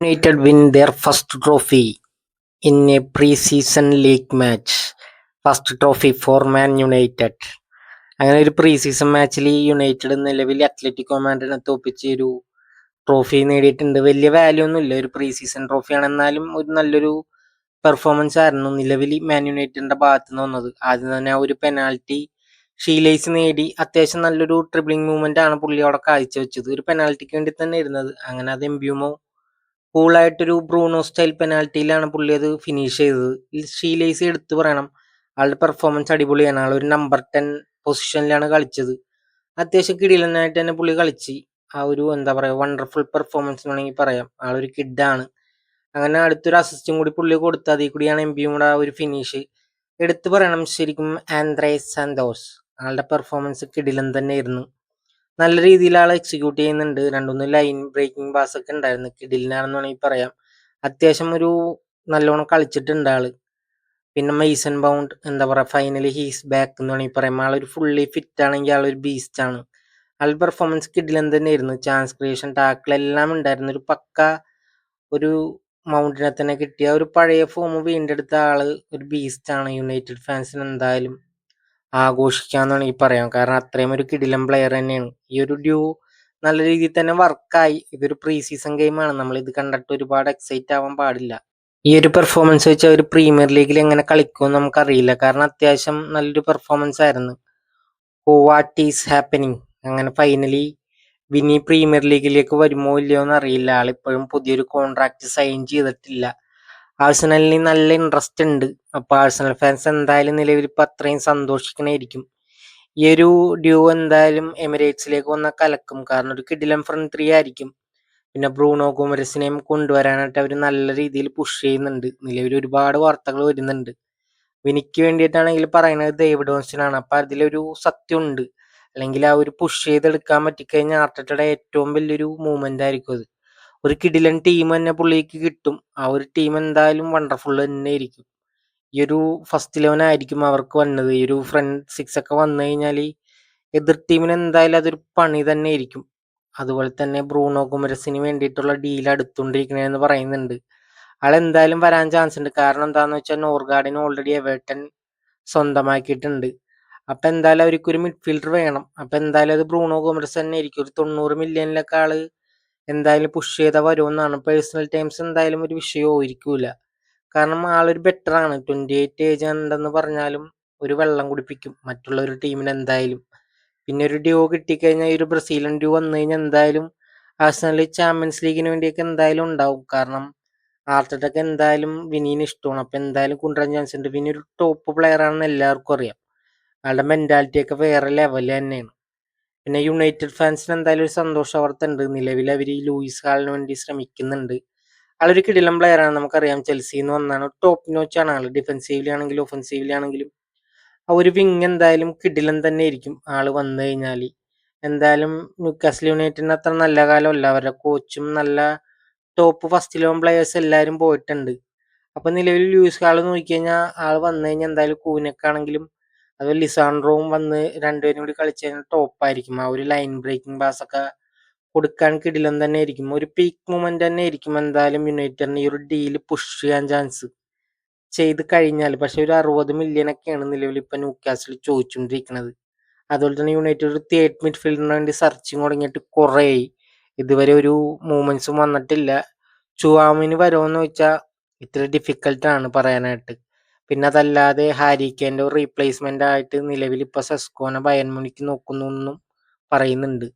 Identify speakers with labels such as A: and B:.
A: United win their first trophy in a pre-season league match. First trophy for Man United. അങ്ങനെ ഒരു pre season മാച്ചിൽ United നിലവിൽ Atletico മാഡ്രിഡിനെ തോപ്പിച്ച് ഒരു trophy നേടിയിട്ടുണ്ട്. വലിയ വാല്യൂ ഒന്നും ഇല്ല, ഒരു പ്രീ സീസൺ ട്രോഫിയാണ്. എന്നാലും ഒരു നല്ലൊരു പെർഫോമൻസ് ആയിരുന്നു നിലവിൽ മാൻ യുണൈറ്റഡിന്റെ ഭാഗത്ത് നിന്ന് വന്നത്. ആദ്യം തന്നെ ആ ഒരു പെനാൽറ്റി ഷീലേഴ്സ് നേടി അത്യാവശ്യം നല്ലൊരു ട്രിബിളിംഗ് മൂവ്മെന്റ് ആണ് പുള്ളി അവിടെ കാഴ്ചവെച്ചത്. ഒരു പെനാൽറ്റിക്ക് വേണ്ടി തന്നെ ഇരുന്നത്. അങ്ങനെ അത് എംബ്യൂമോ കൂളായിട്ടൊരു ബ്രൂണോ സ്റ്റൈൽ പെനാൽറ്റിയിലാണ് പുള്ളി അത് ഫിനിഷ് ചെയ്തത്. ഷീലേഴ്സ് എടുത്തു പറയണം, ആളുടെ പെർഫോമൻസ് അടിപൊളിയാണ്. ആൾ ഒരു നമ്പർ 10 പൊസിഷനിലാണ് കളിച്ചത്. അത്യാവശ്യം കിടിലനായിട്ട് തന്നെ പുള്ളി കളിച്ച്. ആ ഒരു എന്താ പറയുക, വണ്ടർഫുൾ പെർഫോമൻസ് വേണമെങ്കിൽ പറയാം. ആളൊരു കിഡാണ്. അങ്ങനെ അടുത്തൊരു അസിസ്റ്റും കൂടി പുള്ളി കൊടുത്ത് അതിൽ കൂടിയാണ് എംബിയുടെ ആ ഒരു ഫിനിഷ്. എടുത്തു പറയണം ശരിക്കും ആൻഡ്രേസ് സാന്തോസ്. ആളുടെ പെർഫോമൻസ് കിടിലൻ തന്നെയായിരുന്നു. നല്ല രീതിയിൽ ആൾ എക്സിക്യൂട്ട് ചെയ്യുന്നുണ്ട്. രണ്ടൊന്ന് ലൈൻ ബ്രേക്കിംഗ് പാസ് ഒക്കെ ഉണ്ടായിരുന്നു. കിടിലിനാണെന്ന് വേണമെങ്കിൽ പറയാം. അത്യാവശ്യം ഒരു നല്ലോണം കളിച്ചിട്ടുണ്ട് ആള്. പിന്നെ മെയ്സൺ മൗണ്ട് എന്താ പറയുക, ഫൈനലി ഹീസ് ബാക്ക് എന്ന് വേണമെങ്കിൽ പറയാം. ആളൊരു ഫുള്ളി ഫിറ്റ് ആണെങ്കിൽ ആളൊരു ബീസ്റ്റ് ആണ്. ആൾ പെർഫോമൻസ് കിടിലൻ തന്നെയായിരുന്നു. ചാൻസ് ക്രിയേഷൻ, ടാക്കിൾ എല്ലാം ഉണ്ടായിരുന്നു. ഒരു പക്ക ഒരു മൗണ്ടിനെ തന്നെ കിട്ടിയ ഒരു പഴയ ഫോം വീണ്ടെടുത്ത ആള് ഒരു ബീസ്റ്റ് ആണ്. യുണൈറ്റഡ് ഫാൻസിന് എന്തായാലും ആഘോഷിക്കാന്ന് വേണമെങ്കിൽ പറയാം. കാരണം അത്രയും ഒരു കിടിലൻ പ്ലെയർ തന്നെയാണ്. ഈ ഒരു ഡ്യൂ നല്ല രീതിയിൽ തന്നെ വർക്കായി. ഇതൊരു പ്രീ സീസൺ ഗെയിമാണ്. നമ്മൾ ഇത് കണ്ടിട്ട് ഒരുപാട് എക്സൈറ്റ് ആവാൻ പാടില്ല. ഈ ഒരു പെർഫോമൻസ് വെച്ച് അവർ പ്രീമിയർ ലീഗിൽ എങ്ങനെ കളിക്കുമെന്ന് നമുക്കറിയില്ല. കാരണം അത്യാവശ്യം നല്ലൊരു പെർഫോമൻസ് ആയിരുന്നു. What is happening. അങ്ങനെ ഫൈനലി വിനി പ്രീമിയർ ലീഗിലേക്ക് വരുമോ ഇല്ലയോ എന്ന് അറിയില്ല. ആളിപ്പോഴും പുതിയൊരു കോൺട്രാക്ട് സൈൻ ചെയ്തിട്ടില്ല. ആഴ്സണലിന് നല്ല ഇൻട്രസ്റ്റ് ഉണ്ട്. അപ്പൊ ആഴ്സണൽ ഫാൻസ് എന്തായാലും നിലവിൽ ഇപ്പൊ അത്രയും സന്തോഷിക്കണായിരിക്കും. ഈ ഒരു ഡ്യൂ എന്തായാലും എമിറേറ്റ്സിലേക്ക് വന്നാൽ കലക്കും. കാരണം ഒരു കിടിലൻ ഫ്രണ്ട് ത്രീ ആയിരിക്കും. പിന്നെ ബ്രൂണോ ഗോമരസിനെയും കൊണ്ടുവരാനായിട്ട് അവർ നല്ല രീതിയിൽ പുഷ് ചെയ്യുന്നുണ്ട്. നിലവിൽ ഒരുപാട് വാർത്തകൾ വരുന്നുണ്ട്. വിനിക്ക് വേണ്ടിയിട്ടാണെങ്കിൽ പറയുന്നത് ഡേവിഡ് ഓൺസിനാണ്. അപ്പൊ അതിലൊരു സത്യമുണ്ട്. അല്ലെങ്കിൽ ആ ഒരു പുഷ് ചെയ്തെടുക്കാൻ പറ്റിക്കഴിഞ്ഞാൽ ആർട്ടറ്റയുടെ ഏറ്റവും വലിയൊരു മൂവ്മെന്റ് ആയിരിക്കും അത്. ഒരു കിടിലൻ ടീം തന്നെ പുള്ളിക്ക് കിട്ടും. ആ ഒരു ടീം എന്തായാലും വണ്ടർഫുൾ തന്നെ ആയിരിക്കും. ഈ ഒരു ഫസ്റ്റ് 11 ആയിരിക്കും അവർക്ക് വന്നത്. ഈ ഒരു ഫ്രണ്ട് സിക്സ് ഒക്കെ വന്നു കഴിഞ്ഞാൽ എതിർ ടീമിന് എന്തായാലും അതൊരു പണി തന്നെ ആയിരിക്കും. അതുപോലെ തന്നെ ബ്രൂണോ ഗുമരസിന് വേണ്ടിയിട്ടുള്ള ഡീൽ അടുത്തുകൊണ്ടിരിക്കണേന്ന് പറയുന്നുണ്ട്. ആൾ എന്തായാലും വരാൻ ചാൻസ് ഉണ്ട്. കാരണം എന്താന്ന് വെച്ചാൽ നോർഗാർഡിന് ഓൾറെഡി എവേർട്ടൻ സ്വന്തമാക്കിയിട്ടുണ്ട്. അപ്പൊ എന്തായാലും അവർക്ക് ഒരു മിഡ്ഫീൽഡർ വേണം. അപ്പൊ എന്തായാലും അത് ബ്രൂണോ ഗോമരസ് തന്നെ ആയിരിക്കും. ഒരു 90 മില്യണിലൊക്കെ ആള് എന്തായാലും പുഷ് ചെയ്താൽ വരുമെന്നാണ്. പേഴ്സണൽ ടൈംസ് എന്തായാലും ഒരു വിഷയമായിരിക്കൂല. കാരണം ആളൊരു ബെറ്റർ ആണ്. 28 ഏജ് ഉണ്ടെന്ന് പറഞ്ഞാലും ഒരു വെള്ളം കുടിപ്പിക്കും മറ്റുള്ള ഒരു ടീമിന് എന്തായാലും. പിന്നെ ഒരു ഡ്യൂ കിട്ടിക്കഴിഞ്ഞാൽ, ഒരു ബ്രസീലിയൻ ഡ്യൂ വന്നു കഴിഞ്ഞാൽ എന്തായാലും ആഴ്സണൽ ചാമ്പ്യൻസ് ലീഗിന് വേണ്ടിയൊക്കെ എന്തായാലും ഉണ്ടാവും. കാരണം ആർട്ടറ്റക്ക് എന്തായാലും വിനീന് ഇഷ്ടമാണ്. അപ്പൊ എന്തായാലും കൊണ്ടുവരാൻ ചാൻസ് ഉണ്ട്. പിന്നെ ഒരു ടോപ്പ് പ്ലെയർ ആണെന്ന് എല്ലാവർക്കും അറിയാം. ആളുടെ മെന്റാലിറ്റി ഒക്കെ വേറെ ലെവൽ തന്നെയാണ്. പിന്നെ യുണൈറ്റഡ് ഫാൻസിന് എന്തായാലും ഒരു സന്തോഷ വാർത്ത ഉണ്ട്. നിലവിൽ അവർ ഈ ലൂയിസ് ഹാളിന് വേണ്ടി ശ്രമിക്കുന്നുണ്ട്. ആളൊരു കിടിലൻ പ്ലെയർ ആണ്. നമുക്കറിയാം ചെൽസിന്ന് വന്നാണ്. ടോപ്പ് നോച്ചാണ് ആള്. ഡിഫെൻസീവ്ലി ആണെങ്കിലും ഒഫൻസീവ്ലി ആണെങ്കിലും ആ ഒരു വിങ് എന്തായാലും കിടിലൻ തന്നെ ആയിരിക്കും ആള് വന്നു കഴിഞ്ഞാൽ. എന്തായാലും ന്യൂക്കാസിൽ യുണൈറ്റഡിന് അത്ര നല്ല കാലമല്ല. അവരുടെ കോച്ചും നല്ല ടോപ്പ് ഫസ്റ്റ് 11 പ്ലെയേഴ്സ് എല്ലാവരും പോയിട്ടുണ്ട്. അപ്പൊ നിലവിൽ ലൂയിസ് ഹാൾ നോക്കിക്കഴിഞ്ഞാൽ ആൾ വന്നു കഴിഞ്ഞാൽ എന്തായാലും കൂനക്കാണെങ്കിലും അതുപോലെ ലിസാൻഡ്രോവും വന്ന് രണ്ടുപേരും കൂടി കളിച്ചു കഴിഞ്ഞാൽ ടോപ്പായിരിക്കും. ആ ഒരു ലൈൻ ബ്രേക്കിംഗ് പാസ് ഒക്കെ കൊടുക്കാൻ കിടിലൻ തന്നെ ആയിരിക്കും. ഒരു പീക്ക് മൂവ്മെന്റ് തന്നെ ആയിരിക്കും എന്തായാലും യുണൈറ്റഡിന് ഈ ഒരു ഡീല് പുഷ് ചെയ്യാൻ ചാൻസ് ചെയ്ത് കഴിഞ്ഞാൽ. പക്ഷെ ഒരു 60 മില്യണൊക്കെയാണ് നിലവിൽ ഇപ്പൊ ന്യൂക്കാസിൽ ചോദിച്ചുകൊണ്ടിരിക്കുന്നത്. അതുപോലെ തന്നെ യുണൈറ്റഡ് ഒരു തേർഡ് മിഡ്ഫീൽഡിന് വേണ്ടി സെർച്ചിങ് തുടങ്ങിയിട്ട് കുറേ ഇതുവരെ ഒരു മൂവ്മെന്റ്സും വന്നിട്ടില്ല. ചുവാമിന് വരുമെന്ന് വെച്ചാൽ ഇത്തിരി ഡിഫിക്കൽട്ടാണ് പറയാനായിട്ട്. പിന്നെ അതല്ലാതെ ഹാരിക്കേന്റെ ഒരു റീപ്ലേസ്മെന്റ് ആയിട്ട് നിലവിൽ ഇപ്പൊ സെസ്കോനെ ബയൺ മ്യൂണിക്ക് നോക്കുന്നു എന്നും പറയുന്നുണ്ട്.